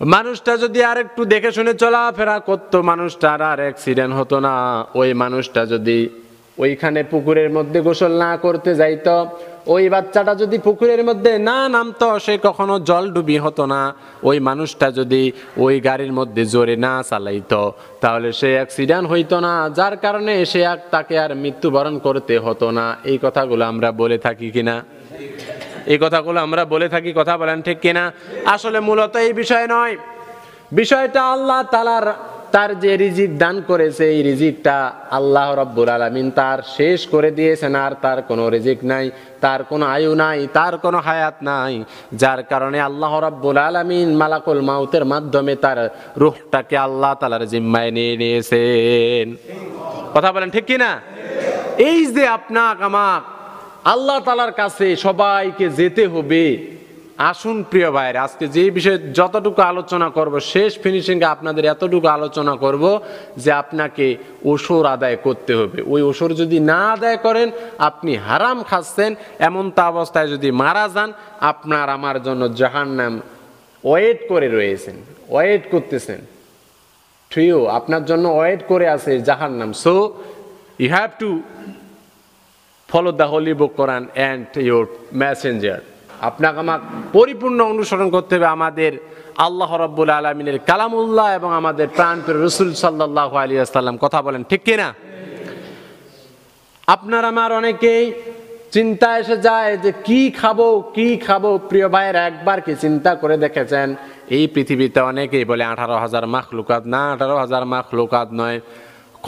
মানুষটা যদি আর একটু দেখে শুনে চলাফেরা করতো, মানুষটার আর অ্যাক্সিডেন্ট হতো না। ওই মানুষটা যদি ওইখানে পুকুরের মধ্যে গোসল না করতে যাইতো, ওই বাচ্চাটা যদি পুকুরের মধ্যে না নামতো, সে কখনো জল ডুবি হতো না। ওই মানুষটা যদি ওই গাড়ির মধ্যে জোরে না চালাইতো, তাহলে সে অ্যাক্সিডেন্ট হইতো না, যার কারণে সে তাকে আর মৃত্যুবরণ করতে হতো না। এই কথাগুলো আমরা বলে থাকি কিনা? এই কথাগুলো আমরা বলে থাকি, কথা বলেন ঠিক কিনা? আসলে মূলত এই বিষয় নয়, বিষয়টা আল্লাহ তাআলার তার যে রিজিক দান করেছে, এই রিজিকটা আল্লাহ রাব্বুল আলামিন তার শেষ করে দিয়েছেন। আর তার কোনো রিজিক নাই, তার কোনো আয়ু নাই, তার কোনো হায়াত নাই, যার কারণে আল্লাহ রাব্বুল আলামিন মালাকুল মাউতের মাধ্যমে তার রূহটাকে আল্লাহ তাআলার জিম্মায় নিয়ে নিয়েছেন। কথা বলেন ঠিক কিনা? এই যে আপনাকে আমাক আল্লাহ তাআলার কাছে সবাইকে যেতে হবে। আসুন প্রিয় ভাইরা, আজকে যে বিষয়ে যতটুকু আলোচনা করব, শেষ ফিনিশিংয়ে আপনাদের এতটুকু আলোচনা করব যে আপনাকে ওসর আদায় করতে হবে। ওই ওসর যদি না আদায় করেন, আপনি হারাম খাচ্ছেন। এমন তা অবস্থায় যদি মারা যান, আপনার আমার জন্য জাহান্নাম ওয়েট করে রয়েছেন, ওয়েট করতেছেন। ঠিকও আপনার জন্য ওয়েট করে আছে জাহান্নাম। So you have to follow the holy book Quran and your messenger. আপনাকে আমাকে পরিপূর্ণ অনুসরণ করতে হবে আমাদের আল্লাহ রাব্বুল আলামিনের কালামুল্লাহ এবং আমাদের প্রাণপ্রিয় রাসূল সাল্লাল্লাহু আলাইহি ওয়াসাল্লাম। কথা বলেন ঠিক কিনা? আপনার আমার অনেকেই চিন্তা এসে যায় যে কি খাবো কি খাবো। প্রিয় ভাইয়েরা, একবার কি চিন্তা করে দেখেছেন এই পৃথিবীতে অনেকেই বলে 18,000 মাখলুকাত? না, 18,000 মাখলুকাত নয়,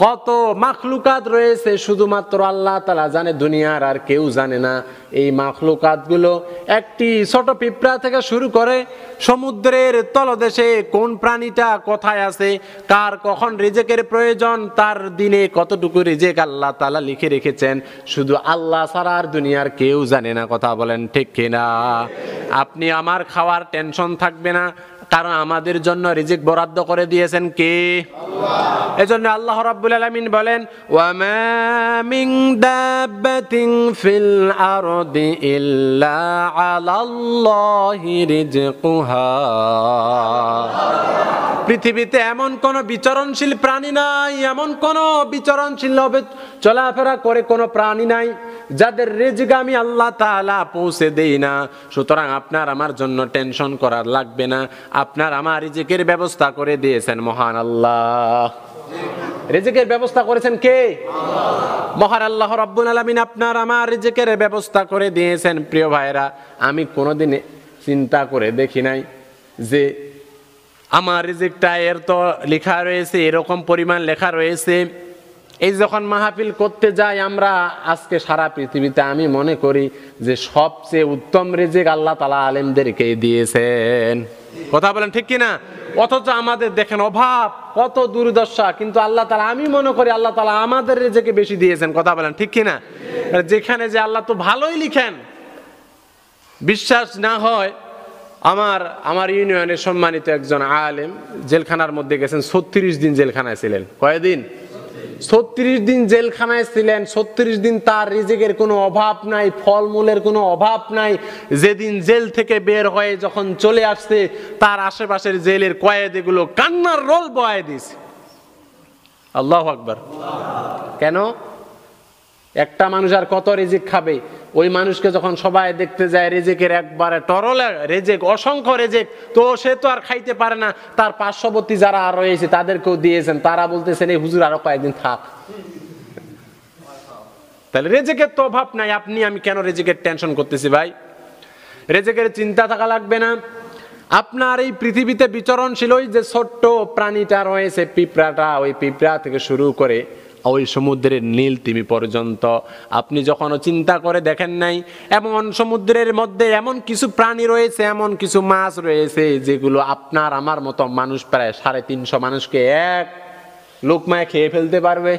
কত মাখলুকাত রয়েছে শুধুমাত্র আল্লাহ তাআলা জানে, দুনিয়ার আর কেউ জানে না। এই মাখলুকাতগুলো একটি ছোট পিঁপড়া থেকে শুরু করে সমুদ্রের তলদেশে কোন প্রাণীটা কোথায় আছে, কার কখন রিজেকের প্রয়োজন, তার দিনে কতটুকু রিজেক আল্লাহ তাআলা লিখে রেখেছেন, শুধু আল্লাহ ছাড়া আর দুনিয়ার কেউ জানে না। কথা বলেন ঠিক কিনা? আপনি আমার খাওয়ার টেনশন থাকবে না, কারণ আমাদের জন্য রিজিক বরাদ্দ করে দিয়েছেন কে? আল্লাহ। এজন্য আল্লাহ রাব্বুল আলামিন বলেন, ওয়া মা মিন দাব্বাতিন ফিল আরদি ইল্লা আলাল্লাহি রিজকুহা। পৃথিবীতে এমন কোন বিচরণশীল প্রাণী নাই, এমন কোন বিচরণশীল চলাফেরা করে কোন প্রাণী নাই যাদের রিজিক আমি আল্লাহ তাআলা পৌঁছে দেই না। সুতরাং আপনার আমার জন্য টেনশন করার লাগবে না, আপনার আমার রিজিকের ব্যবস্থা করে দিয়েছেন মহান আল্লাহ। রিজিকের ব্যবস্থা করেছেন কে? আল্লাহ। মহান আল্লাহ রাব্বুল আলামিন আপনার আমার রিজিকের ব্যবস্থা করে দিয়েছেন। প্রিয় ভাইরা, আমি কোনোদিন চিন্তা করে দেখি নাই যে আমার রিজিকটা এর তো লেখা রয়েছে, এরকম পরিমাণ লেখা রয়েছে। এই যখন মাহফিল করতে যাই আমরা আজকে সারা পৃথিবীতে, আমি মনে করি যে সবচেয়ে উত্তম রিজিক আল্লাহ তাআলা আলেমদেরকে দিয়েছেন। কথা বলেন ঠিক কিনা? অথচ আমাদের দেখেন অভাব, কত দুর্দশা, কিন্তু আল্লাহ তাআলা, আমি মনে করি আল্লাহ তাআলা আমাদের রিজিকে বেশি দিয়েছেন। কথা বলেন ঠিক কিনা? যেখানে যে আল্লাহ তো ভালোই লিখেন। বিশ্বাস না হয়, আমার ইউনিয়নের সম্মানিত একজন আলেম জেলখানার মধ্যে গেছেন, 36 দিন জেলখানায় ছিলেন। কয়দিন? 36 দিন জেলখানায় ছিলেন। 36 দিন তার রিজিকের কোনো অভাব নাই, ফলমূলের কোনো অভাব নাই। যেদিন জেল থেকে বের হয়ে যখন চলে আসছে, তার আশেপাশের জেলের কয়েদিগুলো কান্নার রোল বয়ে দিয়েছে। আল্লাহু আকবার। কেন? একটা মানুষ আর কত রিজিক খাবে? ওই মানুষকে যখন সবাই দেখতে যায় রিজিকের একবারে টরলে রিজিক, অসংখ্য রিজিক, তো সে তো আর খাইতে পারে না। তার পার্শ্ববর্তী যারা আর রয়েছে তাদেরকেও দিয়েছেন, তারা বলতেছেন এই হুজুর আরো কয়েকদিন থাক। তাহলে রিজিকের তো অভাব নাই, আপনি আমি কেন রিজিকের টেনশন করতেছি ভাই? রিজিকের চিন্তা থাকা লাগবে না। আপনার এই পৃথিবীতে বিচরণশীল ওই যে ছোট্ট প্রাণীটা রয়েছে, পিঁপড়াটা, ওই পিঁপড়া থেকে শুরু করে ওই সমুদ্রের নীল তিমি পর্যন্ত আপনি যখনও চিন্তা করে দেখেন নাই, এমন সমুদ্রের মধ্যে এমন কিছু প্রাণী রয়েছে, এমন কিছু মাছ রয়েছে যেগুলো আপনার আমার মতো মানুষ, প্রায় 350 মানুষকে এক লোকমায় খেয়ে ফেলতে পারবে।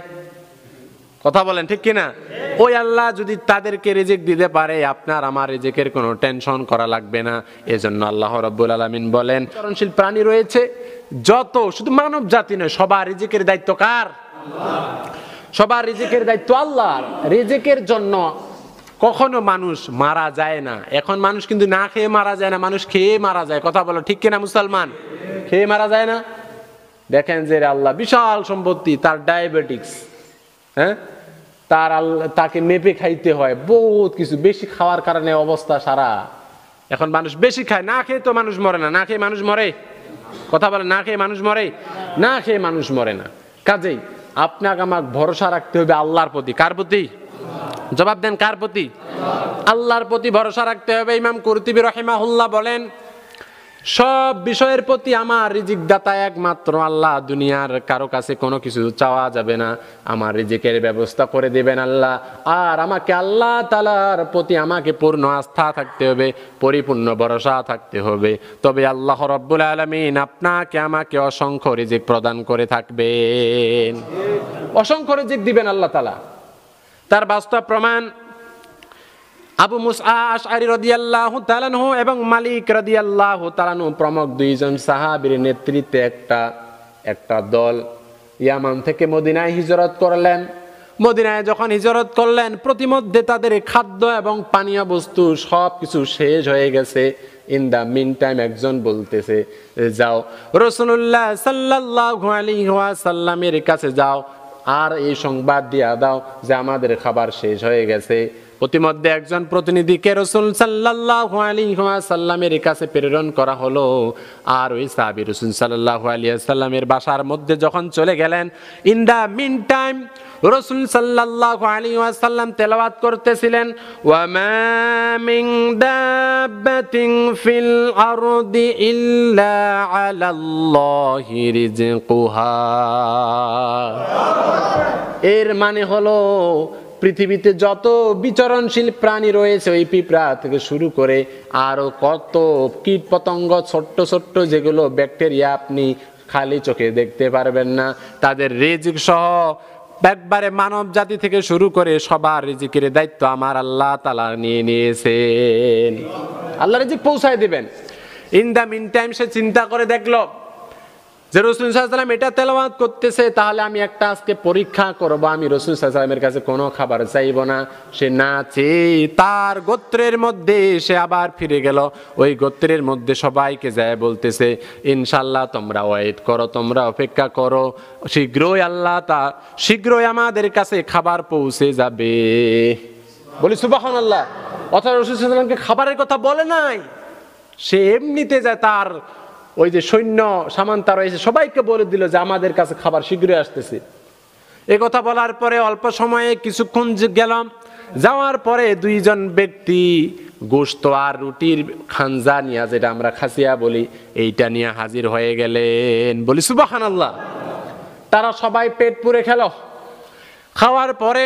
কথা বলেন ঠিক কিনা? ওই আল্লাহ যদি তাদেরকে রিজিক দিতে পারে, আপনার আমার রিজিকের কোনো টেনশন করা লাগবে না। এজন্য আল্লাহ রাব্বুল আলামিন বলেন, বিচরণশীল প্রাণী রয়েছে যত, শুধু মানব জাতি নয়, সবার রিজিকের দায়িত্ব কার? সবার রিজিকের দায়িত্ব আল্লাহর। রিজিকের জন্য কখনো মানুষ মারা যায় না। এখন মানুষ কিন্তু না খেয়ে মারা যায় না, মানুষ খেয়ে মারা যায়। কথা বলো ঠিক কিনা মুসলমান? খেয়ে মারা যায় না? দেখেন যে আল্লাহ বিশাল সম্পত্তি, তার ডায়াবেটিক্স, হ্যাঁ, তার আল্লাহ তাকে মেপে খাইতে হয় বহুত কিছু, বেশি খাওয়ার কারণে অবস্থা সারা। এখন মানুষ বেশি খায়, না খেয়ে তো মানুষ মরে না। না খেয়ে মানুষ মরে? কথা বলে, না খেয়ে মানুষ মরে? না খেয়ে মানুষ মরে না। কাজেই আপনাকে আমাকে ভরসা রাখতে হবে আল্লাহর প্রতি। কার প্রতি? জবাব দেন, কার প্রতি? আল্লাহর প্রতি ভরসা রাখতে হবে। ইমাম কুরতুবী রাহিমাহুল্লাহ বলেন, সব বিষয়ের প্রতি আমার রিজিক দাতা একমাত্র আল্লাহ, দুনিয়ার কারো কাছে কোনো কিছু চাওয়া যাবে না, আমার রিজিকের ব্যবস্থা করে দেবেন আল্লাহ। আর আমাকে আল্লাহ তাআলার প্রতি আমাকে পূর্ণ আস্থা থাকতে হবে, পরিপূর্ণ ভরসা থাকতে হবে, তবে আল্লাহ রাব্বুল আলামিন আপনাকে আমাকে অসংখ্য রিজিক প্রদান করে থাকবেন, অসংখ্য রিজিক দিবেন আল্লাহ তাআলা। তার বাস্তব প্রমাণ আবু মুসা আশআরী রাদিয়াল্লাহু তাআলা আনহু এবং মালিক রাদিয়াল্লাহু তাআলা আনহু প্রমুখ দুইজন সাহাবীর নেতৃত্বে একটা দল ইয়ামান থেকে মদিনায় হিজরত করলেন। মদিনায় যখন হিজরত করলেন, প্রতিমধ্যে তাদের খাদ্য এবং পানীয় বস্তু সবকিছু শেষ হয়ে গেছে। ইন দা মিন টাইম একজন বলতেছে, যাও রাসূলুল্লাহ সাল্লাল্লাহু আলাইহি ওয়াসাল্লামের কাছে যাও আর এই সংবাদ দিয়া দাও যে আমাদের খাবার শেষ হয়ে গেছে। প্রতিমধ্যে একজন প্রতিনিধিকে রাসূল সাল্লাল্লাহু আলাইহি ওয়াসাল্লামের কাছে প্রেরণ করা হলো। আর ওই সাহাবী রাসূল সাল্লাল্লাহু আলাইহি ওয়াসাল্লামের বাসার মধ্যে যখন চলে গেলেন, ইন দা মিন টাইম রাসূল সাল্লাল্লাহু আলাইহি ওয়াসাল্লাম তেলাওয়াত করতেছিলেন, ওয়া মা মিন দাব্বাতিন ফিল আরদি ইল্লা আলাল্লাহি রিজকুহা। এর মানে হলো পৃথিবীতে যত বিচরণশীল প্রাণী রয়েছে, ওই পিঁপড়া থেকে শুরু করে আরো কত কীট পতঙ্গ, ছোট্ট ছোট্ট যেগুলো ব্যাকটেরিয়া আপনি খালি চোখে দেখতে পারবেন না, তাদের রিজিক সহ একবারে মানব জাতি থেকে শুরু করে সবার রিজিকের দায়িত্ব আমার আল্লাহ তাআলা নিয়ে নিয়েছেন। আল্লাহ রিজিক পৌঁছায় দিবেন। ইন দা মিন টাইম সে চিন্তা করে দেখলো যে রাসূল সাল্লাল্লাহু আলাইহি ওয়াসাল্লাম এটা তেলাওয়াত করতেছে, তাহলে আমি একটা আজকে পরীক্ষা করব, আমি রাসূল সাল্লাল্লাহু আলাইহি ওয়াসাল্লামের কাছে কোনো খাবার চাইব না। সে না চেয়ে তার গোত্রের মধ্যে সে আবার ফিরে গেল। ওই গোত্রের মধ্যে সবাইকে যায় বলতেছে, ইনশাআল্লাহ তোমরা ওয়েট করো, তোমরা অপেক্ষা করো, শীঘ্রই আমাদের কাছে খাবার পৌঁছে যাবে। বলি সুবহানাল্লাহ। অথচ রাসূল সাল্লাল্লাহু আলাইহি ওয়াসাল্লামকে খাবারের কথা বলে নাই, সে এমনিতে যায় তার ওই যে সৈন্য সামান্তা রয়েছে সবাইকে বলে দিল যে আমাদের কাছে খাবার শীঘ্রই আসতেছে। এ কথা বলার পরে অল্প সময়ে কিছুক্ষণ গেলাম, যাওয়ার পরে দুইজন ব্যক্তি গোশত আর রুটির খানজা নিয়ে, যেটা আমরা খাসিয়া বলি, এইটা নিয়ে হাজির হয়ে গেলেন। বলি সুবহানাল্লাহ। তারা সবাই পেট পুরে খেল। খাওয়ার পরে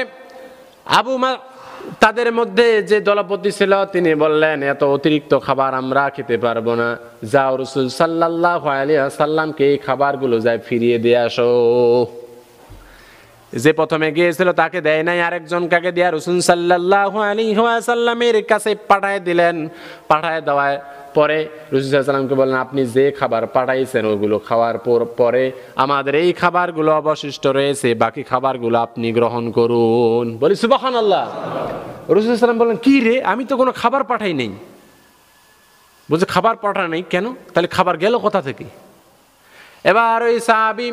তাদের মধ্যে যে দলপতি ছিল তিনি বললেন, এত অতিরিক্ত খাবার আমরা খেতে পারবো না, যাও রাসূল সাল্লাল্লাহু আলাইহি ওয়াসাল্লামকে এই খাবারগুলো যায় ফিরিয়ে দিয়ে আসো। যে প্রথমে গিয়েছিল তাকে দেয় নাই, আরেকজন কাকে দিয়া রাসূল সাল্লাল্লাহু আলাইহি ওয়াসাল্লামের কাছে পাঠায় দিলেন। পাঠায় দেওয়ার পরে রাসূল সাল্লাল্লাহু আলাইহি ওয়াসাল্লামকে বললেন, আপনি যে খাবার পাঠাইছেন ওগুলো খাওয়ার পরে আমাদের এই খাবারগুলো অবশিষ্ট রয়েছে, বাকি খাবারগুলো আপনি গ্রহণ করুন। বলি সুবহানাল্লাহ। রাসূল সাল্লাল্লাহু আলাইহি ওয়াসাল্লাম বললেন, কি রে, আমি তো কোনো খাবার পাঠাই নাই। বলছে খাবার পাঠাই নাই কেন? তাহলে খাবার গেল কোথা থেকে? এবার ওই সাহাবী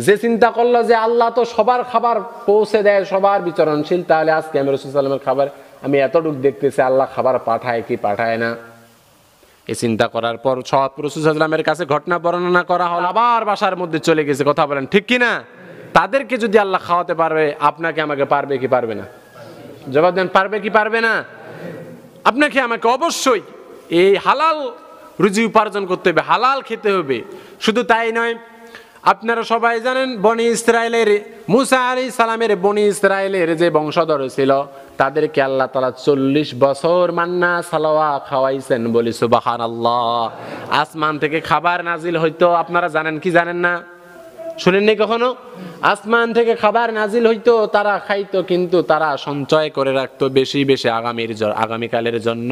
যে চিন্তা করলো যে আল্লাহ তো সবার খাবার পৌঁছে দেয়, সবার বিচরণশীল, তাহলে আজকে আমি রাসূল সাল্লাল্লাহু আলাইহি ওয়াসাল্লামের খাবার আমি এতটুকু দেখতেছি, আল্লাহ খাবার পাঠায় কি পাঠায় না। এই চিন্তা করার পর সব রাসূল সাল্লাল্লাহু আলাইহি ওয়াসাল্লামের কাছে ঘটনা বর্ণনা করা হলো। আবার বাসার মধ্যে চলে গেছে। কথা বলেন ঠিক কিনা? তাদেরকে যদি আল্লাহ খাওয়াতে পারবে, আপনাকে আমাকে পারবে কি পারবে না? জবাব দেন, পারবে কি পারবে না? আপনাকে আমাকে অবশ্যই এই হালাল রুজি উপার্জন করতে হবে, হালাল খেতে হবে। শুধু তাই নয়, আপনারা সবাই জানেন বনি ইসরায়েলের মুসা আলাইহিস সালামের বনি ইসরায়েলের যে বংশধর ছিল, তাদেরকে আল্লাহ তাআলা 40 বছর মান্না সালাওয়া খাওয়াইছেন। বলি সুবহানাল্লাহ। আসমান থেকে খাবার নাজিল হইতো, আপনারা জানেন কি জানেন না? শুনেননি কখনো? আসমান থেকে খাবার নাজিল হইতো, তারা খাইতো, কিন্তু তারা সঞ্চয় করে রাখতো বেশি বেশি আগামীকালের জন্য।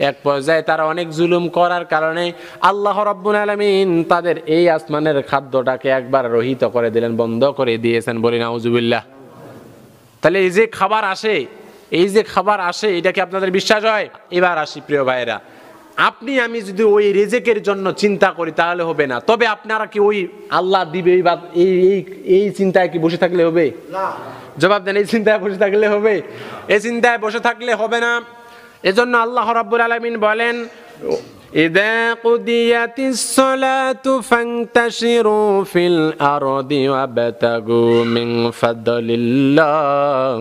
এক পর্যায়ে তারা অনেক জুলুম করার কারণে আল্লাহ রাব্বুল আলামিন তাদের এই আসমানের খাদ্যটাকে একবার রহিত করে দিলেন, বন্ধ করে দিয়েছেন। বলি নাউজুবিল্লাহ। তাহলে এই যে খাবার আসে, এটা কি আপনাদের বিশ্বাস হয়? এবার আসি প্রিয় ভাইয়েরা, আপনি আমি যদি ওই রিজিকের জন্য চিন্তা করি তাহলে হবে না। তবে আপনারা কি ওই আল্লাহ দিবে এই চিন্তায় কি বসে থাকলে হবে? না। জবাব দেন, এই চিন্তায় বসে থাকলে হবে? এই চিন্তায় বসে থাকলে হবে না। এজন্য আল্লাহ রাব্বুল আলামিন বলেন, ইযা কুদিয়াতিস সালাতু ফান্তাশিরু ফিল আরদি ওয়াবতাগু মিন ফাদলিল্লাহ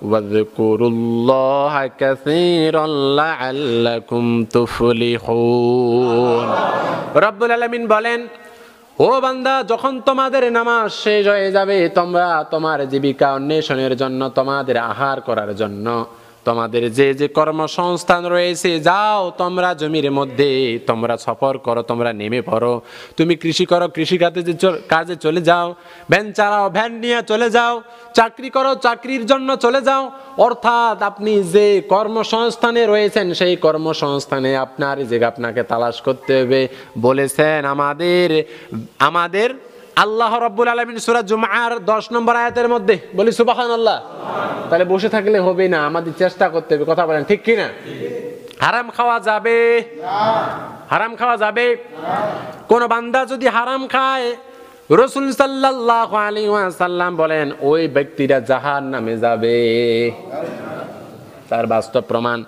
ওয়াযকুরুল্লাহা কাসীরান লাআল্লাকুম তুফলিহুন। রাব্বুল আলামিন বলেন, ও বান্দা, যখন তোমাদের নামাজ শেষ হয়ে যাবে, তোমরা তোমার জীবিকা অন্বেষণের জন্য, তোমাদের আহার করার জন্য, তোমাদের যে যে কর্মসংস্থান রয়েছে, যাও তোমরা জমির মধ্যে তোমরা সফর করো, তোমরা নেমে পড়ো। তুমি কৃষি করো, কৃষি কাজে চলে যাও। ভ্যান চালাও, ভ্যান নিয়ে চলে যাও। চাকরি করো, চাকরির জন্য চলে যাও। অর্থাৎ আপনি যে কর্মসংস্থানে রয়েছেন, সেই কর্মসংস্থানে আপনার যে আপনাকে তালাশ করতে হবে। বলেছেন আমাদের আল্লাহ রাব্বুল আলামিন সূরা জুমআর 10 নম্বর আয়াতের মধ্যে, বলি সুবহানাল্লাহ। তাহলে বসে থাকলে হবে না, আমাদের চেষ্টা করতে হবে। কথা বলেন ঠিক কি না? হারাম খাওয়া যাবে না? হারাম খাওয়া যাবে না। কোন বান্দা যদি হারাম খায়, রাসূল সাল্লাল্লাহু আলাইহি ওয়াসাল্লাম বলেন ওই ব্যক্তিটা জাহান্নামে যাবে। তার বাস্তব প্রমাণ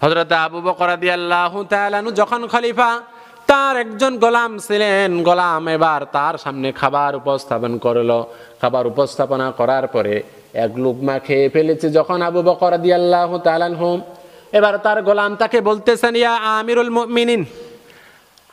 হযরত আবু বকর রাদিয়াল্লাহু তাআলা আনহু যখন খলিফা, তার একজন গোলাম ছিলেন। গোলাম এবার তার সামনে খাবার উপস্থাপন করলো। খাবার উপস্থাপনা করার পরে এক লুকমা খেয়ে ফেলেছে যখন আবু বকর রাদিয়াল্লাহু তাআলা আনহু, এবার তার গোলাম তাকে বলতেছেন, ইয়া আমিরুল মুমিনিন,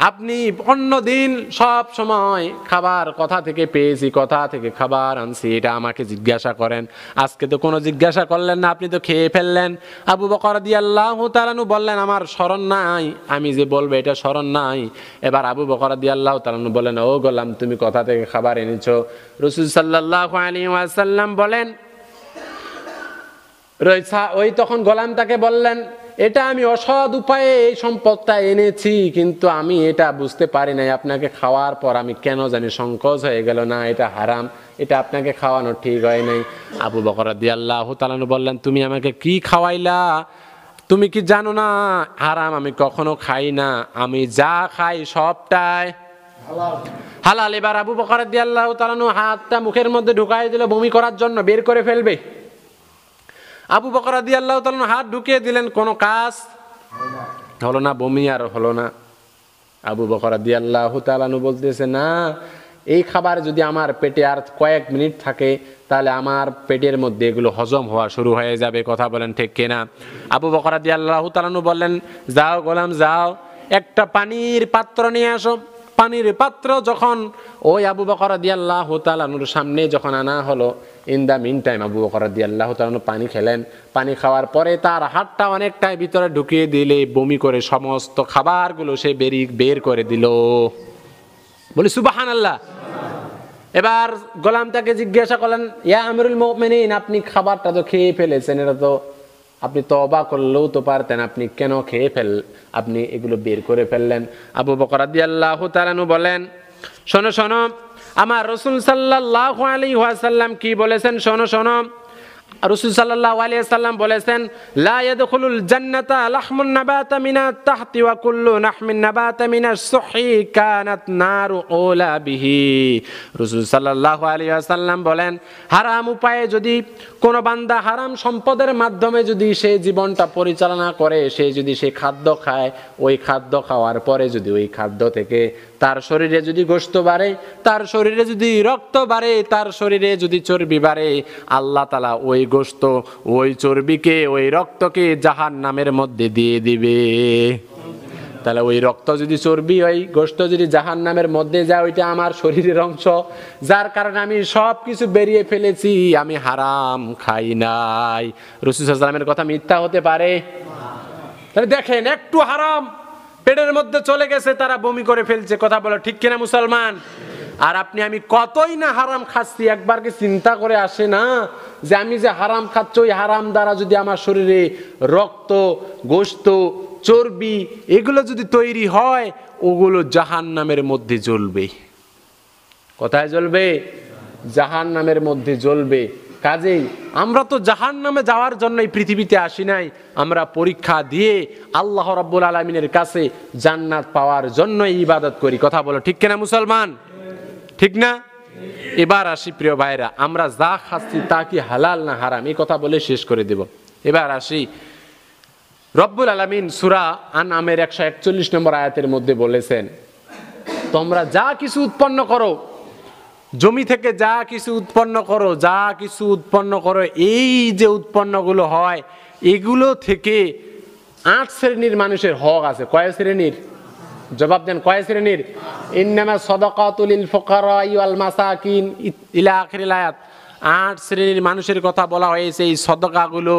আপনি অন্যদিন সব সময় খাবার কথা থেকে পেয়েছি, কথা থেকে খাবার আনছি, এটা আমাকে জিজ্ঞাসা করেন। আজকে তো কোনো জিজ্ঞাসা করলেন না, আপনি তো খেয়ে ফেললেন। আবু বকর রাদিয়াল্লাহু তাআলা আনহু বললেন, আমার স্মরণ নাই, আমি যে বলবো এটা স্মরণ নাই। এবার আবু বকর রাদিয়াল্লাহু তাআলা আনহু বলেন, ও গোলাম, তুমি কথা থেকে খাবার এনেছো। রাসূল সাল্লাল্লাহু আলাইহি ওয়াসাল্লাম বলেন, ওই তখন গোলাম তাকে বললেন, এটা আমি অসৎ উপায়ে এই সম্পদটা এনেছি, কিন্তু আমি এটা বুঝতে পারি নাই। আপনাকে খাওয়ার পর আমি কেন জানি সংকোচ হয়ে গেল, না এটা হারাম, এটা আপনাকে খাওয়ানো ঠিক হয় নাই। আবু বকর রাদিয়াল্লাহু তাআলা আনহু বললেন, তুমি আমাকে কি খাওয়াইলা? তুমি কি জানো না হারাম আমি কখনো খাই না, আমি যা খাই সবটাই হালাল। এবার আবু বকর রাদিয়াল্লাহু তাআলা আনহু হাতটা মুখের মধ্যে ঢুকাই দিল বমি করার জন্য, বের করে ফেলবে। আবু বকর রাদিয়াল্লাহু তাআলা আনহু হাত ঢুকিয়ে দিলেন, কোনো কাজ হলো না, বমি আর হলো না। আবু বকর রাদিয়াল্লাহু তাআলা আনহু বলতেছে, না, এই খাবার যদি আমার পেটে আর কয়েক মিনিট থাকে, তাহলে আমার পেটের মধ্যে এগুলো হজম হওয়া শুরু হয়ে যাবে। কথা বলেন ঠিক কিনা? আবু বকর রাদিয়াল্লাহু তাআলা আনহু বললেন, যাও গোলাম যাও, একটা পানির পাত্র নিয়ে আসো। পানির পাত্র যখন ওই আবু বকর রাদিয়াল্লাহু তাআলা আনহুর সামনে যখন আনা হলো, in the meantime Abu Bakr রাদিয়াল্লাহু তাআলা আনহু পানি খেলেন। পানি খাওয়ার পরে তার হাতটা অনেকটাই ভিতরে ঢুকিয়ে দিলে বমি করে সমস্ত খাবারগুলো সে বের করে দিল। বলি সুবহানাল্লাহ। এবার গোলাম তাকে জিজ্ঞাসা করলেন, ইয়া আমিরুল মুমিনিন, আপনি খাবারটা তো খেয়ে ফেলেছেন, এটা তো আপনি তওবা করলেও তো পারতেন, আপনি কেন আপনি এগুলো বের করে ফেললেন? আবু বকর রাদিয়াল্লাহু তাআলা আনহু বলেন, শোনো শোনো, আমার রাসূল সাল্লাল্লাহু আলাইহি ওয়াসাল্লাম কি বলেছেন, শোনো শোনো। রাসূল সাল্লাল্লাহু আলাইহি ওয়াসাল্লাম বলেছেন, লা ইয়াদখুলুল জান্নাতা লাহমুন নাবাতা মিনাত তাহতি ওয়া কুল্লু লাহমিন নাবাতা মিনাস সুহি কানাত নারু ওলা বিহি। রাসূল সাল্লাল্লাহু আলাইহি ওয়াসাল্লাম বলেন, হারাম উপায়ে যদি কোন বান্দা হারাম সম্পদের মাধ্যমে যদি সে জীবনটা পরিচালনা করে, সে যদি সে খাদ্য খায়, ওই খাদ্য খাওয়ার পরে যদি ওই খাদ্য থেকে তার শরীরে যদি গোশত বাড়ে, তার শরীরে যদি রক্ত বাড়ে, তার শরীরে যদি চর্বি বাড়ে, আল্লাহ তাআলা ওই গোশত, ওই চর্বিকে, ওই রক্তকে জাহান্নামের মধ্যে দিয়ে দিবে। তাহলে ওই রক্ত যদি চর্বি, ওই গোশত যদি জাহান্নামের মধ্যে যায়, ওইটা আমার শরীরের অংশ, যার কারণে আমি সব কিছু বেরিয়ে ফেলেছি, আমি হারাম খাই নাই। রাসূল সাল্লাল্লাহু আলাইহি ওয়াসাল্লামের কথা মিথ্যা হতে পারে? তাহলে দেখেন, একটু হারাম পেটের মধ্যে চলে গেছে, তারা বমি করে ফেলছে। কথা বলো ঠিক কিনা মুসলমান? আর আপনি আমি কতই না হারাম খাচ্ছি, একবার কি চিন্তা করে আসে না যে আমি যে হারাম খাচ্ছি, ওই হারাম দ্বারা যদি আমার শরীরে রক্ত, গোশত, চর্বি এগুলো যদি তৈরি হয়, ওগুলো জাহান্নামের মধ্যে জ্বলবে। কোথায় জ্বলবে? জাহান্নামের মধ্যে জ্বলবে। কাজেই আমরা তো জাহান্নামে যাওয়ার জন্য এই পৃথিবীতে আসি নাই, আমরা পরীক্ষা দিয়ে আল্লাহ রাব্বুল আলামিনের কাছে জান্নাত পাওয়ার জন্য ইবাদত করি। কথা বলো ঠিক কিনা মুসলমান? ঠিক না? এবার আসি প্রিয় ভাইরা, আমরা যা খাচ্ছি তা কি হালাল না হারাম, এই কথা বলে শেষ করে দেব। এবার আসি, রব্বুল আলামিন সূরা আনআমের 141 নম্বর আয়াতের মধ্যে বলেছেন, তোমরা যা কিছু উৎপন্ন করো, জমি থেকে যা কিছু উৎপন্ন করো, যা কিছু উৎপন্ন করো, এই যে উৎপন্নগুলো হয় এগুলো থেকে 8 শ্রেণীর মানুষের হক আছে। কয় শ্রেণীর? জবাব দেন, কয় শ্রেণীর? ইন্নামা সাদাকাতুল লিল ফুকারা ওয়াল মাসাকিন ইলা আখিরিল আয়াত। 8 শ্রেণীর মানুষের কথা বলা হয়েছে। এই সদকাগুলো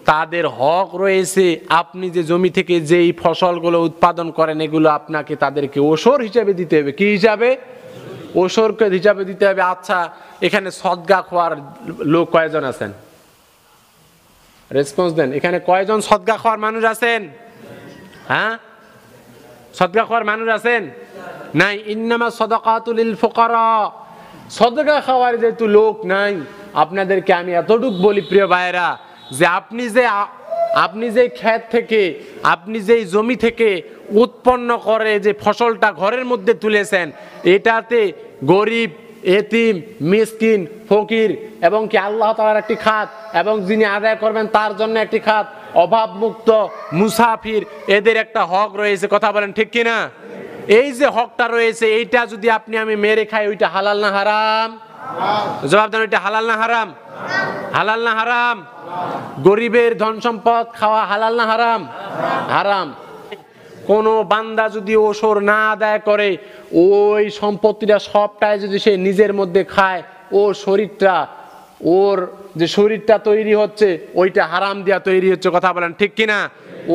তাদের হক রয়েছে। আপনি যে জমি থেকে যেই ফসলগুলো উৎপাদন করেন এগুলো আপনাকে তাদেরকে ওসর হিসাবে দিতে হবে। কি হিসাবে? ওসরকে হিসাবে দিতে হবে। আচ্ছা, এখানে সদকা খাওয়ার লোক কয়জন আছেন? রেসপন্স দেন। এখানে কয়জন সদকা খাওয়ার মানুষ আছেন? হ্যাঁ, সদকা খাওয়ার মানুষ আছেন? নাই। ইন্নামা সাদাকাতুল লিল ফুকারা, সদকা খাওয়ার যেহেতু লোক নাই, আপনাদেরকে আমি এতটুকু বলি প্রিয় ভাইয়েরা, যে আপনি যে ক্ষেত থেকে, আপনি যে জমি থেকে উৎপন্ন করে যে ফসলটা ঘরের মধ্যে তুলেছেন, এটাতে গরিব, এতিম, মিসকিন, ফকির এবং কি আল্লাহ তাআলার একটি খাত, এবং যিনি আদায় করবেন তার জন্য একটি খাত, অভাবমুক্ত, মুসাফির, এদের একটা হক রয়েছে। কথা বলেন ঠিক কিনা? এই যে হকটা রয়েছে, এইটা যদি আপনি আমি মেরে খাই, ওইটা হালাল না হারাম? জবাব দেন, ওইটা হালাল না হারাম? হালাল না হারাম? গরিবের ধন সম্পদ খাওয়া হালাল না হারাম? হারাম। কোন বান্দা যদি ওসর না আদায় করে, ওই সম্পত্তিটা সবটাই যদি সে নিজের মধ্যে খায়, ও শরীরটা, ওর যে শরীরটা তৈরি হচ্ছে ওইটা হারাম দিয়া তৈরি হচ্ছে। কথা বলেন ঠিক কিনা?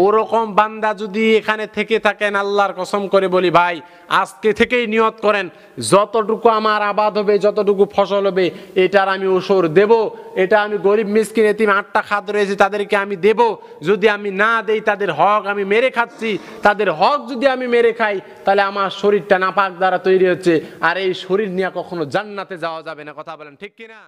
ওরকম বান্দা যদি এখানে থেকে থাকেন, আল্লাহর কসম করে বলি ভাই, আজকে থেকেই নিয়ত করেন, যতটুকু আমার আবাদ হবে, যতটুকু ফসল হবে, এটার আমি ওসর দেব, এটা আমি গরিব মিসকিন এতিম 8টা খাত রয়েছে তাদেরকে আমি দেব। যদি আমি না দেই, তাদের হক আমি মেরে খাচ্ছি। তাদের হক যদি আমি মেরে খাই, তাহলে আমার শরীরটা নাপাক দ্বারা তৈরি হচ্ছে, আর এই শরীর নিয়ে কখনো জান্নাতে যাওয়া যাবে না। কথা বলেন ঠিক কিনা?